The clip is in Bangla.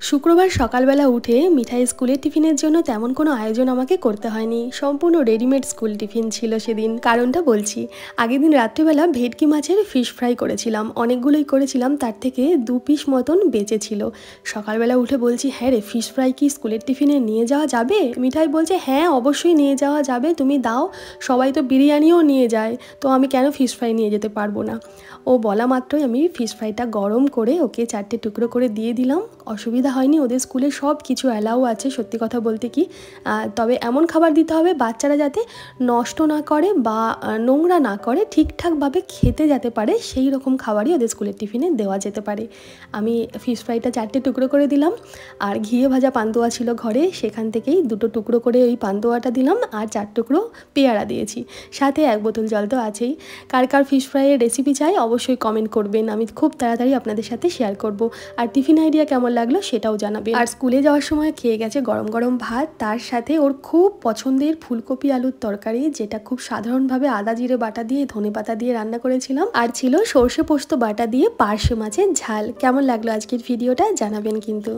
শুক্রবার সকালবেলা উঠে মিঠাই স্কুলের টিফিনের জন্য তেমন কোনো আয়োজন আমাকে করতে হয়নি। সম্পূর্ণ রেডিমেড স্কুল টিফিন ছিল সেদিন। কারণটা বলছি, আগের দিন রাত্রিবেলা ভেটকি মাছের ফিশ ফ্রাই করেছিলাম, অনেকগুলোই করেছিলাম, তার থেকে 2 পিস মতন বেঁচেছিল। সকালবেলা উঠে বলছি, হ্যাঁ রে, ফিশ ফ্রাই কি স্কুলের টিফিনে নিয়ে যাওয়া যাবে? মিঠাই বলছে, হ্যাঁ অবশ্যই নিয়ে যাওয়া যাবে, তুমি দাও, সবাই তো বিরিয়ানিও নিয়ে যায়, তো আমি কেন ফিশ ফ্রাই নিয়ে যেতে পারবো না। ও বলা মাত্রই আমি ফিশ ফ্রাইটা গরম করে ওকে 4টে টুকরো করে দিয়ে দিলাম। অসুবিধা হয়নি, ওদের স্কুলে সব কিছু অ্যালাউ আছে সত্যি কথা বলতে কি। তবে এমন খাবার দিতে হবে বাচ্চারা যাতে নষ্ট না করে বা নোংরা না করে, ঠিকঠাকভাবে খেতে যেতে পারে, সেই রকম খাবারই ওদের স্কুলের টিফিনে দেওয়া যেতে পারে। আমি ফিশ ফ্রাইটা 4টে টুকরো করে দিলাম, আর ঘিয়ে ভাজা পান্তুয়া ছিল ঘরে, সেখান থেকেই 2টো টুকরো করে ওই পান্তুয়াটা দিলাম, আর 4 টুকরো পেয়ারা দিয়েছি, সাথে 1 বোতল জল তো আছেই। কার কার ফিশ ফ্রাইয়ের রেসিপি চাই অবশ্যই কমেন্ট করবেন, আমি খুব তাড়াতাড়ি আপনাদের সাথে শেয়ার করব। আর টিফিন আইডিয়া কেমন লাগলো সেটাও জানাবেন। আর স্কুলে যাওয়ার সময় খেয়ে গেছে গরম গরম ভাত, তার সাথে ওর খুব পছন্দের ফুলকপি আলুর তরকারি, যেটা খুব সাধারণভাবে আদা জিরে বাটা দিয়ে ধনেপাতা দিয়ে রান্না করেছিলাম, আর ছিল সর্ষে পোস্ত বাটা দিয়ে পার্শে মাছের ঝাল। কেমন লাগলো আজকের ভিডিওটা জানাবেন কিন্তু।